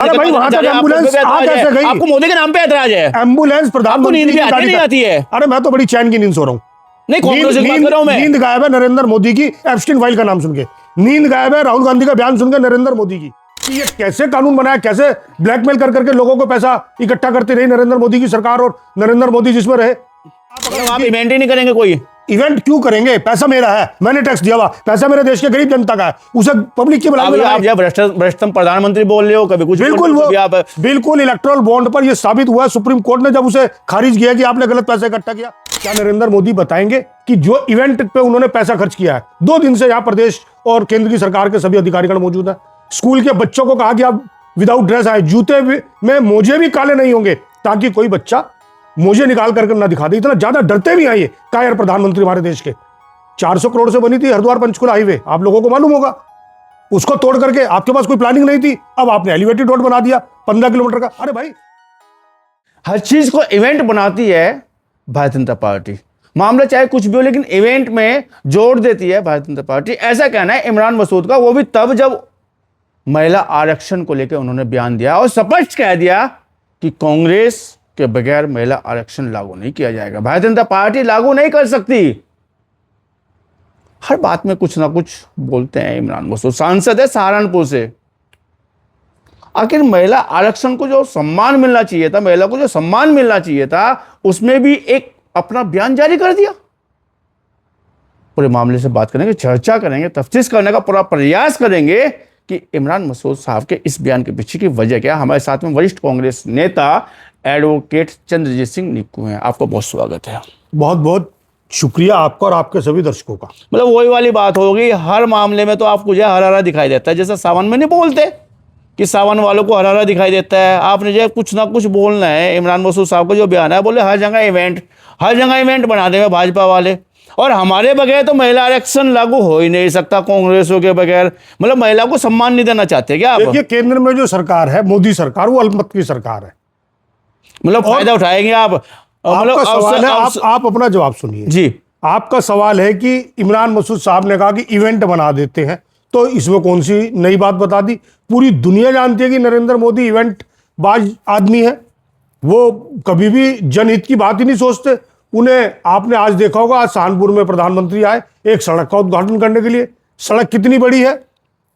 अरे भाई वहां तक एम्बुलेंस आ कैसे गई? आपको मोदी के नाम पे ऐतराज है? एम्बुलेंस प्रधानमंत्री नींद भी की आती गाड़ी नहीं का- आती है? अरे मैं तो बड़ी चैन की नींद सो रहा हूँ। नहीं, कांग्रेस की बात कर रहा हूं मैं। नींद गायब है नरेंद्र मोदी की एप्स्टीन फाइल का नाम सुन के। नींद गायब है राहुल गांधी का बयान सुनकर नरेंद्र मोदी की। कि ये कैसे कानून बनाया, कैसे ब्लैकमेल कर करके लोगों को पैसा इकट्ठा करती रही नरेंद्र मोदी की सरकार, और नरेंद्र मोदी जिसमें रहे। आप इवेंट ही नहीं करेंगे कोई? इवेंट क्यों करेंगे? पैसा मेरा है, मैंने टैक्स दिया हुआ, पैसा मेरे देश के गरीब जनता का है, उसे पब्लिक की भलाई में आप जब भ्रष्टतम प्रधानमंत्री बोल रहे हो, कभी कुछ बिल्कुल बोल रहे हो, वो कभी आप बिल्कुल इलेक्टोरल बॉन्ड पर यह साबित हुआ है सुप्रीम कोर्ट ने जब उसे खारिज किया कि आपने गलत पैसा इकट्ठा किया। क्या नरेंद्र मोदी बताएंगे कि जो इवेंट पे उन्होंने पैसा खर्च किया है? 2 दिन से यहाँ प्रदेश और केंद्र की सरकार के सभी अधिकारीगण मौजूद हैं। स्कूल के बच्चों को कहा कि आप विदाउट ड्रेस आए, जूते में मोजे भी काले नहीं होंगे ताकि कोई बच्चा मोजे निकाल करके ना दिखा दे। इतना ज्यादा डरते भी आइए क्या यार प्रधानमंत्री हमारे देश के। 400 करोड़ से बनी थी हरिद्वार पंचकुला हाईवे, आप लोगों को मालूम होगा। उसको तोड़ करके आपके पास कोई प्लानिंग नहीं थी, अब आपने एलिवेटेड रोड बना दिया 15 किलोमीटर का। अरे भाई, हर चीज को इवेंट बनाती है भारतीय जनता पार्टी। मामला चाहे कुछ भी हो, लेकिन इवेंट में जोड़ देती है भारतीय जनता पार्टी। ऐसा कहना है इमरान मसूद का, वो भी तब जब महिला आरक्षण को लेकर उन्होंने बयान दिया और स्पष्ट कह दिया कि कांग्रेस के बगैर महिला आरक्षण लागू नहीं किया जाएगा, भारतीय जनता पार्टी लागू नहीं कर सकती। हर बात में कुछ ना कुछ बोलते हैं इमरान मसूद। सांसद है सहारनपुर से। आखिर महिला आरक्षण को जो सम्मान मिलना चाहिए था, महिला को जो सम्मान मिलना चाहिए था, उसमें भी एक अपना बयान जारी कर दिया। पूरे मामले से बात करेंगे, चर्चा करेंगे, तफ्तीश करने का पूरा प्रयास करेंगे कि इमरान मसूद साहब के इस बयान के पीछे की वजह क्या। हमारे साथ में वरिष्ठ कांग्रेस नेता एडवोकेट चंद्रजीत सिंह निक्कू हैं। आपका बहुत स्वागत है। बहुत बहुत शुक्रिया आपका और आपके सभी दर्शकों का। मतलब वही वाली बात होगी, हर मामले में तो आपको जो हरा हरा दिखाई देता है। जैसा सावन में नहीं बोलते कि सावन वालों को हरा हरा दिखाई देता है, आपने जो कुछ ना कुछ बोलना है। इमरान मसूद साहब का जो बयान है, बोले हर जगह इवेंट बना देंगे भाजपा वाले, और हमारे बगैर तो महिला आरक्षण लागू हो ही नहीं सकता, कांग्रेसों के बगैर। मतलब महिला को सम्मान नहीं देना चाहते क्या आप? देखिए, केंद्र में जो सरकार है, मोदी सरकार, वो अल्पमत की सरकार है। मतलब फायदा उठाएंगे आप? मतलब आपका सवाल है, आप अपना जवाब सुनिए जी। आपका सवाल है कि इमरान मसूद साहब ने कहा कि इवेंट बना देते हैं, तो इसमें कौन सी नई बात बता दी? पूरी दुनिया जानती है कि नरेंद्र मोदी इवेंट बाज आदमी है। वो कभी भी जनहित की बात ही नहीं सोचते। उन्हें आपने आज देखा होगा, आज सहारनपुर में प्रधानमंत्री आए एक सड़क का उद्घाटन करने के लिए। सड़क कितनी बड़ी है?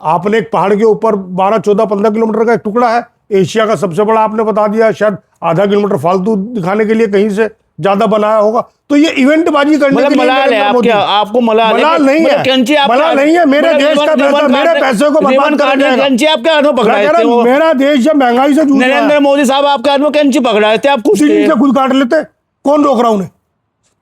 आपने एक पहाड़ के ऊपर 12, 14, 15 किलोमीटर का एक टुकड़ा है, एशिया का सबसे बड़ा आपने बता दिया। शायद आधा किलोमीटर फालतू दिखाने के लिए कहीं से ज्यादा बनाया होगा। तो ये इवेंट बाजी करने के लिए मलाल है आपको मलाल नहीं है, मलाल नहीं है। मेरे देश का पैसा, मेरे पैसे को बर्बाद कर देगा। आपके हाथ में पकड़ा रहे थे। मेरा देश जब महंगाई से जूझ रहा है, नरेंद्र मोदी साहब आपके हाथ में कैंची पकड़ा रहे थे, आप खुद से खुद काट लेते। कौन रोक रहा उन्हें?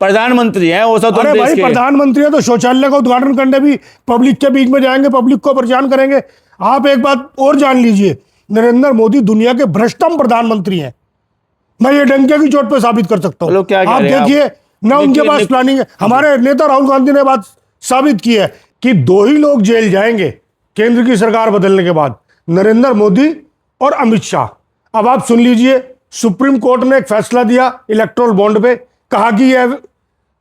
प्रधानमंत्री है वो सब। अरे भाई, प्रधानमंत्री है तो शौचालय का उद्घाटन करने भी पब्लिक के बीच में जाएंगे, पब्लिक को परेशान करेंगे। आप एक बात और जान लीजिए, नरेंद्र मोदी दुनिया के भ्रष्टतम प्रधानमंत्री हैं। मैं ये डंके की चोट पे साबित कर सकता हूं। आप देखिए ना, उनके पास प्लानिंग है। हमारे नेता राहुल गांधी ने बात साबित की है कि 2 ही लोग जेल जाएंगे केंद्र की सरकार बदलने के बाद, नरेंद्र मोदी और अमित शाह। अब आप सुन लीजिए, सुप्रीम कोर्ट ने एक फैसला दिया इलेक्टोरल बॉन्ड पे, कहा कि यह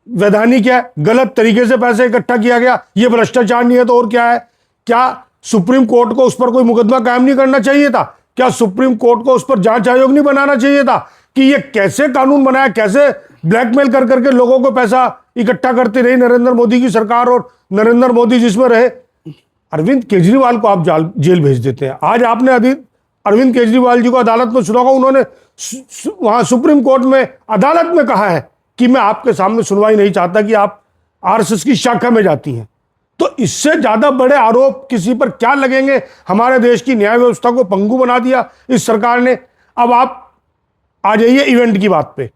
वैधानिक है, गलत तरीके से पैसे इकट्ठा किया गया, यह भ्रष्टाचार नहीं है तो और क्या है? क्या सुप्रीम कोर्ट को उस पर कोई मुकदमा कायम नहीं करना चाहिए था? क्या सुप्रीम कोर्ट को उस पर जांच आयोग नहीं बनाना चाहिए था कि यह कैसे कानून बनाया, कैसे ब्लैकमेल कर करके लोगों को पैसा इकट्ठा करती रही नरेंद्र मोदी की सरकार, और नरेंद्र मोदी जिसमें रहे। अरविंद केजरीवाल को आप जेल भेज देते हैं। आज आपने अरविंद केजरीवाल जी को अदालत में सुना होगा, उन्होंने वहां सुप्रीम कोर्ट में अदालत में कहा है कि मैं आपके सामने सुनवाई नहीं चाहता कि आप आरएसएस की शाखा में जाती हैं। तो इससे ज्यादा बड़े आरोप किसी पर क्या लगेंगे? हमारे देश की न्याय व्यवस्था को पंगु बना दिया इस सरकार ने। अब आप आ जाइए इवेंट की बात पे।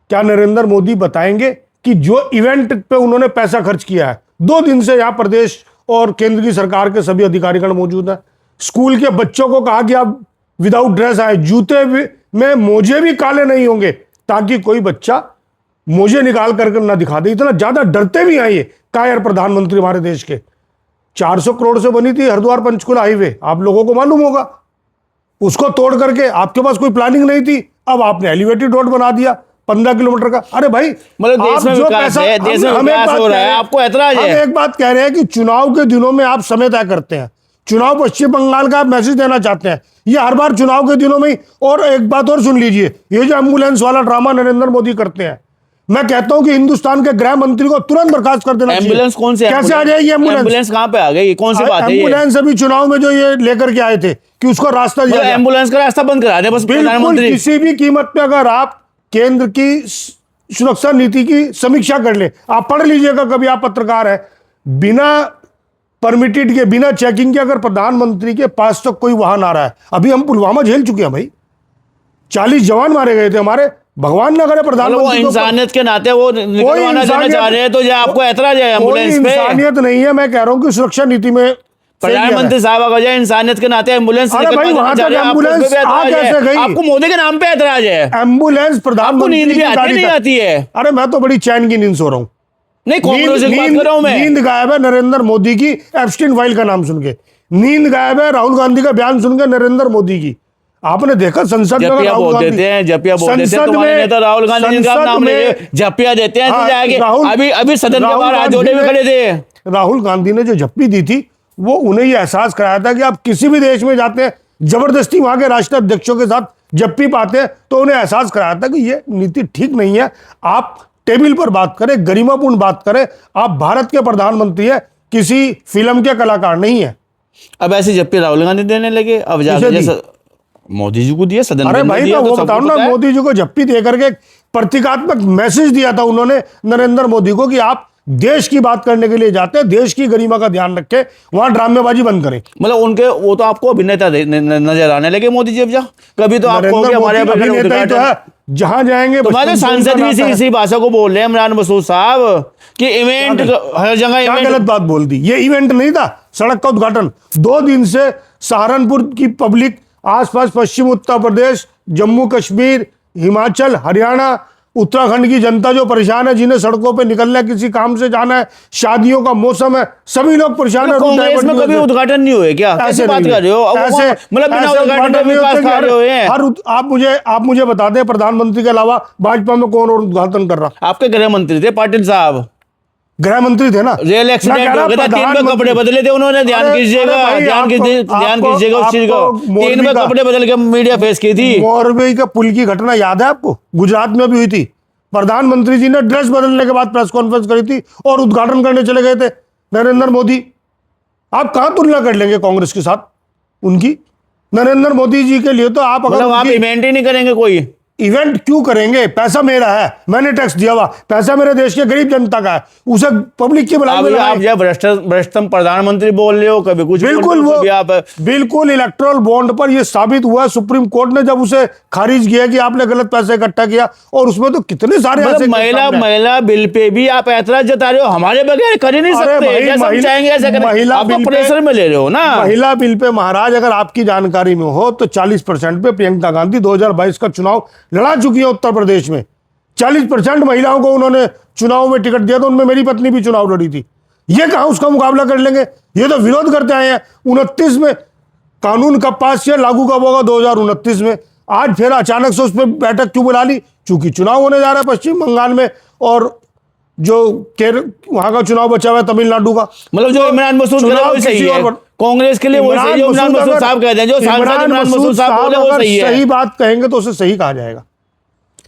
क्या नरेंद्र मोदी बताएंगे कि जो इवेंट पे उन्होंने पैसा खर्च किया है? 2 दिन से यहां प्रदेश और केंद्र की सरकार के सभी अधिकारीगण मौजूद हैं। स्कूल के बच्चों को कहा कि आप विदाउट ड्रेस आए, जूते में मोजे भी काले नहीं होंगे ताकि कोई बच्चा मोजे निकाल करके ना दिखा दे। इतना ज्यादा डरते भी आइए क्या यार प्रधानमंत्री हमारे देश के। 400 करोड़ से बनी थी हरिद्वार पंचकुला हाईवे, आप लोगों को मालूम होगा। उसको तोड़ करके आपके पास कोई प्लानिंग नहीं थी, अब आपने एलिवेटेड रोड बना दिया 15 किलोमीटर का। अरे भाई, मतलब देश में विकास है, देश में विकास हो रहा है, आपको ऐतराज है? हम एक बात कह रहे हैं कि चुनाव के दिनों में आप समय तय करते हैं, चुनाव पश्चिम बंगाल का आप मैसेज देना चाहते हैं, ये हर बार चुनाव के दिनों में ही। और एक बात और सुन लीजिए, ये जो एम्बुलेंस वाला ड्रामा नरेंद्र मोदी करते हैं, मैं कहता हूं कि हिंदुस्तान के गृह मंत्री को तुरंत बर्खास्त कर देना चाहिए। एम्बुलेंस कौन से? कैसे आ जाएगी एम्बुलेंस? एम्बुलेंस कहाँ पे आ गई? कौन सी बात है ये? एम्बुलेंस अभी चुनाव में जो ये लेकर के आए थे कि उसको रास्ता दिया मतलब जाए। एम्बुलेंस का रास्ता बंद करा दे बस बिल्कुल, प्रधानमंत्री। किसी भी कीमत पे अगर आप केंद्र की सुरक्षा नीति की समीक्षा कर ले, आप पढ़ लीजिएगा, कभी आप पत्रकार है, बिना परमिटेड के, बिना चेकिंग के अगर प्रधानमंत्री के पास तक कोई वाहन आ रहा है, अभी हम पुलवामा झेल चुके हैं भाई, 40 जवान मारे गए थे हमारे, भगवान न करे मतलब वो प्रधानमंत्री को इंसानियत के नाते वो निकलवाना देना चाह रहे हैं, तो ये आपको ऐतराज है कोई एम्बुलेंस पे? इंसानियत नहीं है, मैं कह रहा हूं कि सुरक्षा नीति में प्रधानमंत्री साहब अगर जाए इंसानियत के नाते एम्बुलेंस अरे भाई, निकलवा वहां देना चाह तक रहे हैं, आपको एम्बुलेंस उस पे आ ऐतराज है? कैसे गई? आपको मोदी के नाम पे ऐतराज है? एम्बुलेंस आपको प्रधानमंत्री नींद भी की आती गाड़ी नहीं तक- आती है? अरे मैं तो बड़ी चैन की नींद सो रहा हूं। नहीं, कांग्रेस की बात कर रहा हूं मैं। नींद गायब है नरेंद्र मोदी की एप्स्टीन फाइल का नाम सुन के, नींद गायब है राहुल गांधी का बयान सुन के नरेंद्र मोदी की। आपने देखा संसद में जपिया राहुल बोल गांधी, देते हैं, जपिया बोल देते हैं, संसद तुम्हारे में- नेता राहुल गांधी जिनका आप संसद नाम ले रहे में- हो, जपिया देते हैं, हाँ, तो जाके राहुल- अभी सदन के राहुल बाहर हाथ गांधी जोड़े हुए ने- खड़े थे। राहुल गांधी ने जो झप्पी दी थी, वो उन्हें ये एहसास कराया था कि आप किसी भी देश में जाते हैं, जबरदस्ती वहां के राष्ट्राध्यक्षों के साथ झप्पी पाते हैं, तो उन्हें एहसास कराया था कि ये नीति ठीक नहीं है। आप टेबल पर बात करें, गरिमापूर्ण बात करें, आप भारत के प्रधानमंत्री हैं, किसी फिल्म के कलाकार नहीं है। अब ऐसे जप्पी राहुल गांधी देने लगे, अब किसे जाके दी? जैसे मोदी जी को दिया, सदन अरे के अंदर भाई, दिया, मैं तो वो सबको बताऊं ना, पता है। मोदी जी को झप्पी दे करके एक प्रतीकात्मक मैसेज दिया था उन्होंने नरेंद्र मोदी को कि आप देश की बात करने के लिए जाते हैं, देश की गरिमा का ध्यान रखें, वहां ड्रामेबाजी बंद करें। मतलब उनके वो तो आपको अभिनेता नजर आने लगे मोदी जी। अब जा कभी तो आपको नरेंद्र हमारे मोदी अभिनेता ही तो है, जहां जाएंगे तुम्हारे बस उनका सांसद भी नाता है। इसी भाषा को बोल रहे हैं इमरान मसूद साहब कि इवेंट हर जगह क्या इवेंट। गलत बात बोल दी? ये इवेंट नहीं था, सड़क का उद्घाटन। 2 दिन से सहारनपुर की पब्लिक, आसपास पश्चिम उत्तर प्रदेश, जम्मू कश्मीर, हिमाचल, हरियाणा, उत्तराखंड की जनता जो परेशान है, जिन्हें सड़कों पे निकलना है, किसी काम से जाना है, शादियों का मौसम है, सभी लोग परेशान है। कांग्रेस में कभी उद्घाटन नहीं हुए क्या? ऐसे बात कर रहे हो? मतलब बिना उद्घाटन के विकास कार्य हुए हैं? आप मुझे बता दें, प्रधानमंत्री के अलावा भाजपा में कौन और उद्घाटन कर रहा? आपके गृह मंत्री थे पाटिल साहब, गृह मंत्री थे ना। रेल एक्सीडेंट हो गया था, 3 बार कपड़े बदले थे उन्होंने। ध्यान अरे कीजिएगा, भाई, ध्यान कीजिएगा उस चीज को। आपको 3 बार कपड़े बदल के मीडिया फेस की थी। मोरबी का पुल की घटना याद है आपको? गुजरात में भी हुई थी। प्रधानमंत्री जी ने ड्रेस बदलने के बाद प्रेस कॉन्फ्रेंस करी थी और उद्घाटन करने चले गए थे नरेंद्र मोदी। आप कहां तुलना कर लेंगे कांग्रेस के साथ उनकी? नरेंद्र मोदी जी के लिए तो आप मतलब आप उनकी- इवेंट ही नहीं करेंगे कोई? इवेंट क्यों करेंगे? पैसा मेरा है, मैंने टैक्स दिया हुआ, पैसा मेरे देश के गरीब जनता का है, उसे पब्लिक की भलाई में आप लगाएं। जब भ्रष्टम प्रधानमंत्री बोल रहे हो, कभी कुछ बोल बिल्कुल रहे हो, वो कभी आप बिल्कुल इलेक्टोरल बॉन्ड पर यह साबित हुआ, सुप्रीम कोर्ट ने जब उसे खारिज किया कि आपने गलत पैसे इकट्ठा किया, और उसमें तो कितने सारे ऐसे मतलब केस सामने आए। महिला बिल पे भी आप ऐतराज जता रहे हो, हमारे बगैर कर ही नहीं अरे सकते। भाई, जैसा हम चाहेंगे ऐसा करें। महिला आप बिल पे- प्रेशर में ले रहे हो ना। महिला बिल पे महाराज, अगर आपकी जानकारी में हो तो 40% पे प्रियंका गांधी 2022 का चुनाव लड़ा चुकी है उत्तर प्रदेश में। 40% महिलाओं को उन्होंने चुनाव में टिकट दिया, तो उनमें मेरी पत्नी भी चुनाव लड़ी थी। ये कहां उसका मुकाबला कर लेंगे? ये तो विरोध करते आए हैं। 29 में कानून कब पास किया, लागू कब होगा? 2029 में। आज फिर अचानक से उस पर बैठक क्यों बुला ली? चूंकि चुनाव होने जा रहा है पश्चिम बंगाल में, और जो वहां का चुनाव बचा हुआ है तमिलनाडु का। मतलब जो इमरान मसूद करे चुनाव वही सही किसी है, और- कांग्रेस के लिए वही सही है, जो इमरान मसूद साहब कहते हैं, जो सांसद इमरान मसूद साहब बोले वो अगर सही है। सही बात कहेंगे तो उसे सही कहा जाएगा।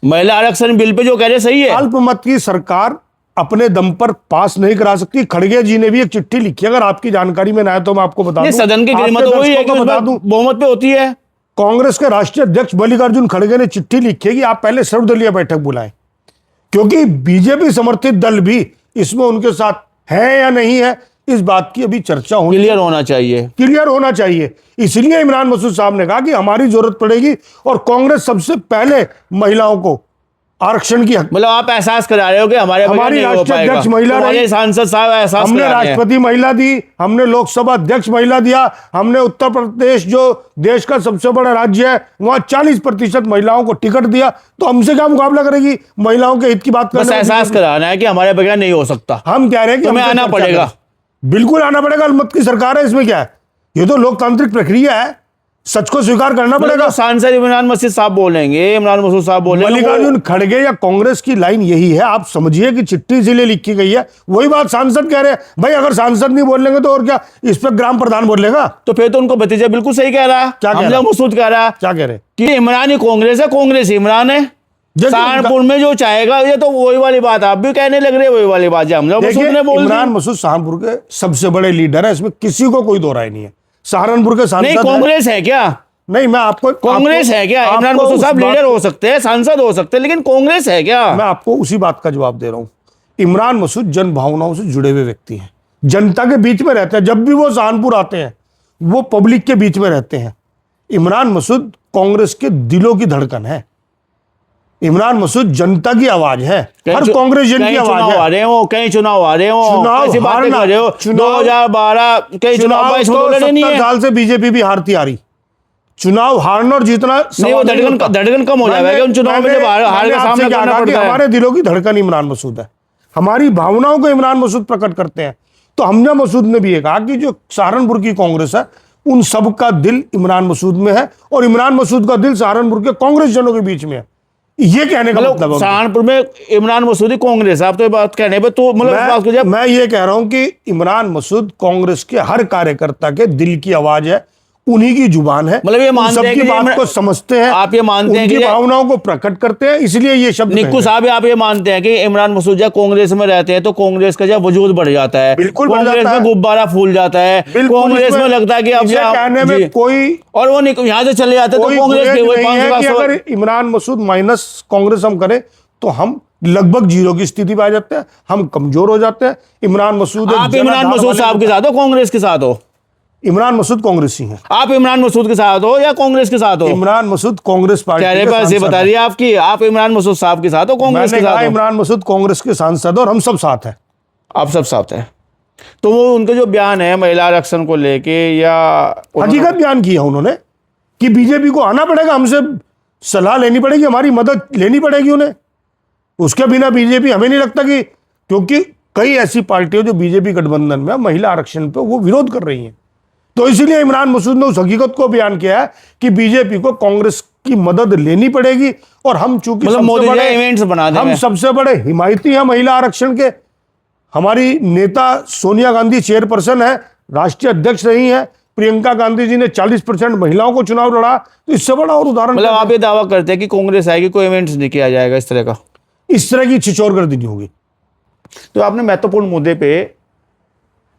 महिला आरक्षण बिल पे जो कह रहे सही है। अल्पमत की सरकार अपने दम पर पास नहीं करा सकती। खड़गे जी ने भी एक चिट्ठी लिखी, अगर आपकी जानकारी में ना है तो मैं आपको बता ये दूं। सदन की आपके गिरमत वही है दर्शकों कि को बता उसमें दूं, बहुमत पे होती है। कांग्रेस के राष्ट्रीय अध्यक्ष मल्लिकार्जुन खड़गे ने चिट्ठी लिखी है कि आप पहले सर्वदलीय बैठक बुलाएं, क्योंकि बीजेपी समर्थित दल भी इसमें उनके साथ है या नहीं है, इस बात की अभी चर्चा होनी, क्लियर होना चाहिए। क्लियर होना चाहिए। इसलिए इमरान मसूद साहब ने कहा कि हमारी जरूरत पड़ेगी, और कांग्रेस सबसे पहले महिलाओं को आरक्षण की हक। मतलब आप एहसास करा रहे हो कि हमारे बगैर हमारी नहीं हो राष्ट्रीय पाएगा। अध्यक्ष महिला हमारे रही। सांसद साहब एहसास हमने करा रहे हैं। राष्ट्रपति महिला दी, हमने लोकसभा अध्यक्ष महिला दिया, हमने उत्तर प्रदेश जो देश का सबसे बड़ा राज्य है वहां 40% महिलाओं को टिकट दिया। तो हमसे क्या मुकाबला करेगी महिलाओं के हित की बात बस करने? एहसास कराना है कि हमारे बगैर नहीं हो सकता। हम कह रहे हैं कि तुम्हें हमसे आना चर्चा पड़ेगा। करें। बिल्कुल आना पड़ेगा। अलमत की सरकार है, इसमें क्या है? ये तो लोकतांत्रिक प्रक्रिया है। सच को स्वीकार करना पड़ेगा। तो सांसद इमरान मस्जिद साहब बोलेंगे, इमरान मसूद साहब बोलेंगे, मल्लिकार्जुन खड़गे या कांग्रेस की लाइन यही है, आप समझिए कि चिट्ठी इसीलिए लिखी गई है। वही बात सांसद कह रहे हैं, भाई अगर सांसद नहीं बोलेंगे तो और क्या, इस पे ग्राम प्रधान बोलेगा। तो फिर तो उनको भतीजा बिल्कुल सही कह रहा है, क्या कह रहा है? हमजा मसूद कह रहा है क्या कह रहे? कि इमरान ही कांग्रेस है, कांग्रेस इमरान है। सहारनपुर में जो चाहेगा, ये तो वही वाली बात आप भी कहने लग रहे, वही वाली बात हमजा मसूद ने बोल दी। इमरान मसूद सहारनपुर के सबसे बड़े लीडर है, इसमें किसी को कोई दो राय नहीं है। सहारनपुर के सांसद नहीं, कांग्रेस है क्या? नहीं, मैं आपको कांग्रेस है क्या? इमरान मसूद साहब लीडर हो सकते हैं, सांसद हो सकते हैं, लेकिन कांग्रेस है क्या? मैं आपको उसी बात का जवाब दे रहा हूं। इमरान मसूद जन भावनाओं से जुड़े हुए व्यक्ति हैं, जनता के बीच में रहते हैं। जब भी वो सहारनपुर आते हैं वो पब्लिक के बीच में रहते हैं। इमरान मसूद कांग्रेस के दिलों की धड़कन है। इमरान मसूद जनता की आवाज है, हर कांग्रेसियन की आवाज है। आ रहे हो, कई चुनाव आ रहे हो, ऐसी बातें कर रहे हो। 2012 कई चुनाव तो 70 साल से बीजेपी भी हारती आ रही। चुनाव हारना और जीतना नहीं, वो धड़कन कम हो जाएगा उन चुनाव में, जब हार का सामना करना पड़ता है। हमारे दिलों की धड़कन इमरान मसूद है, हमारी भावनाओं को इमरान मसूद प्रकट करते हैं। तो हमजा मसूद ने भी ये कहा कि जो सहारनपुर की कांग्रेस है उन सबका दिल इमरान मसूद में है और इमरान मसूद का दिल सहारनपुर के कांग्रेस जनों के बीच में है। ये कहने का मतलब सहारनपुर में इमरान मसूद ही कांग्रेस, आप तो बात कहने पे तो मतलब मैं ये कह रहा हूं कि इमरान मसूद कांग्रेस के हर कार्यकर्ता के दिल की आवाज है, उन्हीं की जुबान है। मतलब ये मानते हैं सबकी बात को समझते हैं, आप ये मानते हैं कि भावनाओं को प्रकट करते हैं, इसलिए ये शब्द निक्कू साहब आप ये मानते हैं कि इमरान मसूद जब कांग्रेस में रहते हैं तो कांग्रेस का जब वजूद बढ़ जाता है, बिल्कुल कांग्रेस में गुब्बारा फूल जाता है, कांग्रेस में लगता है कि अब कहने में कोई, और वो यहाँ से चले जाते हैं तो कांग्रेस के अगर इमरान मसूद माइनस कांग्रेस हम करें तो हम लगभग जीरो की स्थिति में आ जाते हैं, हम कमजोर हो जाते हैं। इमरान मसूद, आप इमरान मसूद साहब के साथ हो, कांग्रेस के साथ हो? इमरान मसूद कांग्रेसी हैं। आप इमरान मसूद के साथ हो या कांग्रेस के साथ हो? इमरान मसूद कांग्रेस पार्टी चेहरे पर ऐसे बता रही है आपकी, आप इमरान मसूद साहब के साथ हो, कांग्रेस के साथ हो? इमरान मसूद कांग्रेस के सांसद और हम सब साथ हैं। आप सब साथ हैं। तो वो उनके जो बयान है महिला आरक्षण को लेके, या हकीकत बयान किया उन्होंने कि बीजेपी को आना पड़ेगा, हमसे सलाह लेनी पड़ेगी, हमारी मदद लेनी पड़ेगी उन्हें। उसके बिना बीजेपी, हमें नहीं लगता कि, क्योंकि कई ऐसी पार्टियां जो बीजेपी गठबंधन में महिला आरक्षण पे वो विरोध कर रही हैं। तो इसीलिए इमरान मसूद ने उस हकीकत को बयान किया है कि बीजेपी को कांग्रेस की मदद लेनी पड़ेगी और हम चूंकि हम सबसे बड़े हिमायती हैं महिला आरक्षण के। हमारी नेता सोनिया गांधी चेयरपर्सन है, राष्ट्रीय अध्यक्ष रही है, प्रियंका गांधी जी ने 40% महिलाओं को चुनाव लड़ा। तो इससे बड़ा और उदाहरण, मतलब आप ये दावा करते हैं कि कांग्रेस आएगी, कोई इवेंट्स नहीं किया जाएगा इस तरह की छिछोरगर्दी नहीं होगी। तो आपने महत्वपूर्ण मुद्दे पे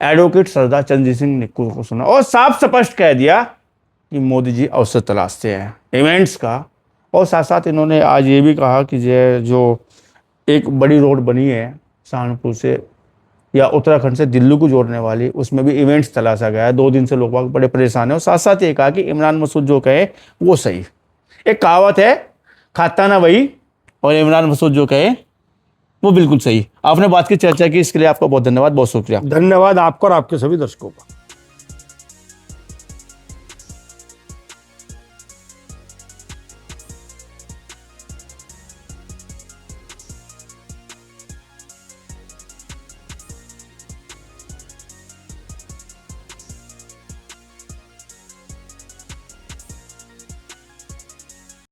एडवोकेट सरदार चंद्रजीत सिंह निक्कू को सुना और साफ स्पष्ट कह दिया कि मोदी जी अवसर तलाशते हैं इवेंट्स का। और साथ साथ इन्होंने आज ये भी कहा कि जो एक बड़ी रोड बनी है सहारनपुर से या उत्तराखंड से दिल्ली को जोड़ने वाली, उसमें भी इवेंट्स तलाशा गया है। 2 दिन से लोग बड़े परेशान हैं। और साथ साथ ये कहा कि इमरान मसूद जो कहे वो सही। एक कहावत है, खाता ना वही, और इमरान मसूद जो कहे वो बिल्कुल सही। आपने बात की, चर्चा की, इसके लिए आपका बहुत धन्यवाद, बहुत शुक्रिया। धन्यवाद आपका और आपके सभी दर्शकों का।